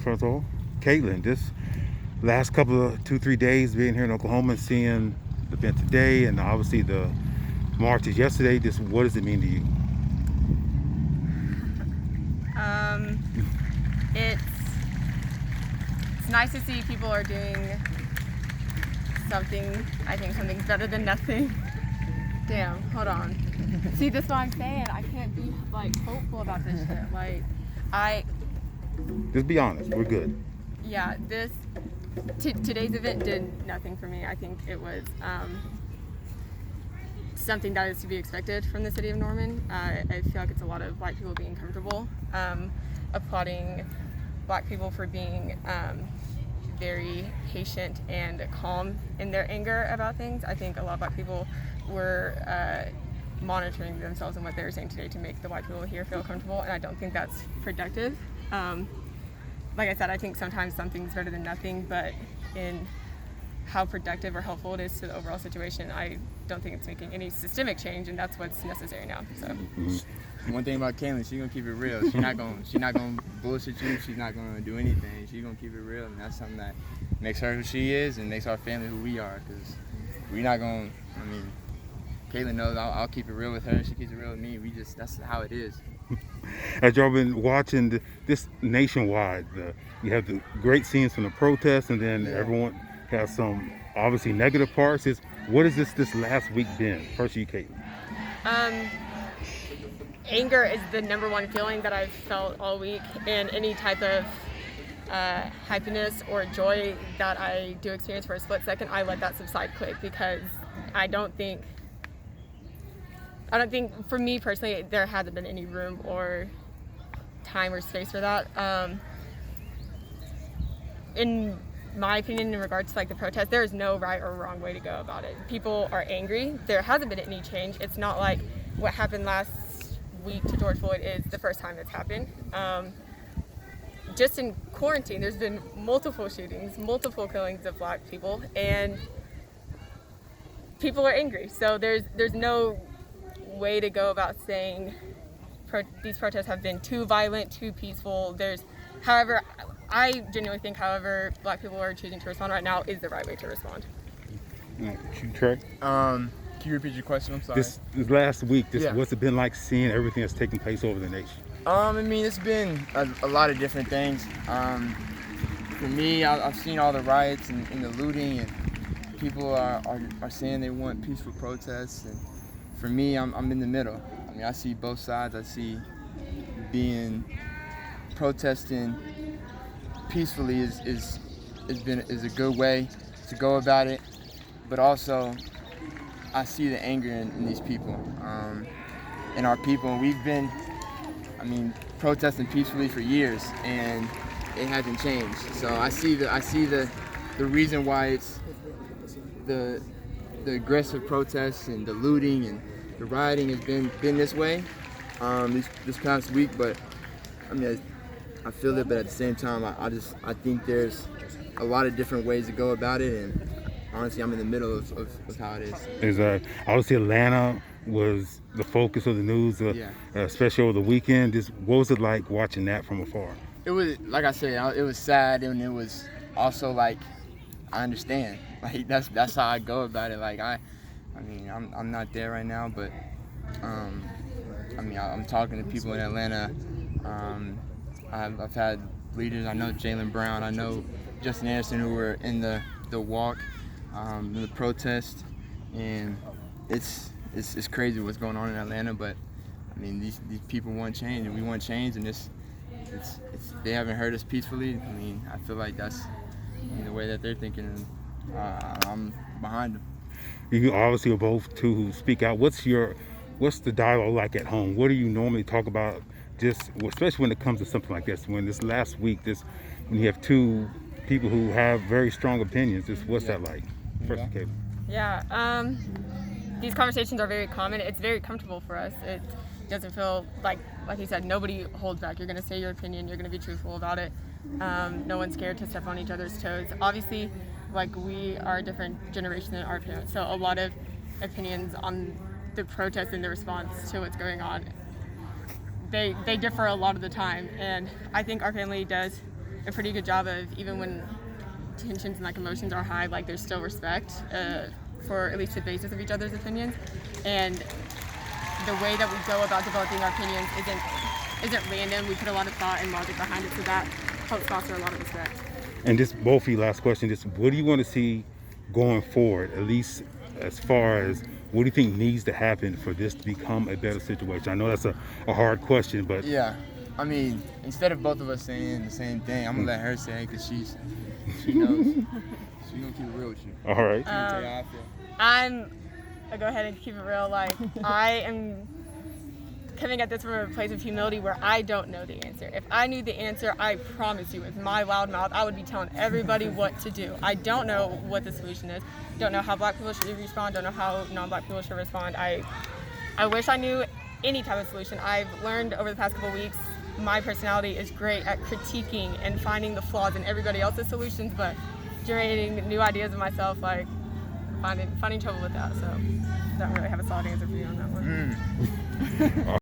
First of all, Caitlyn, this last couple of 2-3 days being here in Oklahoma and seeing the event today and obviously the marches yesterday, just what does it mean to you? It's nice to see people are doing something. I think something's better than nothing. Damn, hold on. See, this is what I'm saying. I can't be hopeful about this shit. Just be honest, we're good. Yeah, today's event did nothing for me. I think it was something that is to be expected from the city of Norman. I feel like it's a lot of white people being comfortable, applauding black people for being very patient and calm in their anger about things. I think a lot of black people were monitoring themselves and what they were saying today to make the white people here feel comfortable, and I don't think that's productive. Like I said, I think sometimes something's better than nothing, but in how productive or helpful it is to the overall situation, I don't think it's making any systemic change, and that's what's necessary now. So, one thing about Caitlyn, she's gonna keep it real. She's not gonna bullshit you. She's not gonna do anything. She's gonna keep it real, and that's something that makes her who she is and makes our family who we are. Cause we're not gonna. I mean, Caitlyn knows I'll keep it real with her. She keeps it real with me. That's how it is. As y'all been watching this nationwide, you have the great scenes from the protests, and then everyone has some obviously negative parts. What has this last week been? First, you, Caitlyn. Anger is the number one feeling that I've felt all week, and any type of happiness or joy that I do experience for a split second, I let that subside quick, because I don't think for me personally there hasn't been any room or time or space for that. In my opinion, in regards to the protest, there is no right or wrong way to go about it. People are angry. There hasn't been any change. It's not like what happened last week to George Floyd is the first time it's happened. Just in quarantine, there's been multiple shootings, multiple killings of black people, and people are angry. So there's no way to go about saying these protests have been too violent, too peaceful. I genuinely think, however, black people are choosing to respond right now is the right way to respond. Trae? Can you repeat your question? I'm sorry. This last week, what's it been like seeing everything that's taking place over the nation? I mean, it's been a lot of different things. For me, I've seen all the riots and the looting, and people are saying they want peaceful protests. And for me, I'm in the middle. I mean, I see both sides. I see protesting peacefully is a good way to go about it, but also I see the anger in these people, in our people. And we've been, protesting peacefully for years, and it hasn't changed. So I see the reason why it's the aggressive protests and the looting and the rioting has been this way this past week. But I feel it, but at the same time, I think there's a lot of different ways to go about it, and honestly, I'm in the middle of how it is. Obviously, Atlanta was the focus of the news, especially over the weekend. What was it like watching that from afar? It was, like I said, it was sad, and it was also I understand. That's how I go about it. I'm not there right now, but I'm talking to people in Atlanta. I've had leaders. I know Jaylen Brown. I know Justin Anderson, who were in the walk, the protest, and it's crazy what's going on in Atlanta. But these people want change, and we want change, and they haven't heard us peacefully. I feel like that's the way that they're thinking, and I'm behind them. You obviously are both two who speak out. What's the dialogue like at home? What do you normally talk about? Especially when it comes to something like this, when this last week, when you have two people who have very strong opinions, what's that like? First, Caitlyn. Yeah, these conversations are very common. It's very comfortable for us. It doesn't feel like you said, nobody holds back. You're going to say your opinion. You're going to be truthful about it. No one's scared to step on each other's toes. Obviously, we are a different generation than our parents, so a lot of opinions on the protest and the response to what's going on they differ a lot of the time, and I think our family does a pretty good job of, even when tensions and like emotions are high, like there's still respect for at least the basis of each other's opinions, and the way that we go about developing our opinions isn't random. We put a lot of thought and logic behind it, so that helps foster a lot of respect. And just both of you, last question, just what do you want to see going forward, at least as far as what do you think needs to happen for this to become a better situation? I know that's a hard question, but Yeah, I mean, instead of both of us saying the same thing, I'm gonna let her say it because she knows. She's gonna keep it real with you. all right. She's gonna tell you how I feel. I'll go ahead and keep it real. Like, I am coming at this from a place of humility where I don't know the answer. If I knew the answer, I promise you, with my loud mouth, I would be telling everybody what to do. I don't know what the solution is. Don't know how Black people should respond. Don't know how non-Black people should respond. I wish I knew any type of solution. I've learned over the past couple weeks, my personality is great at critiquing and finding the flaws in everybody else's solutions, but generating new ideas of myself, like finding trouble with that. So don't really have a solid answer for you on that one.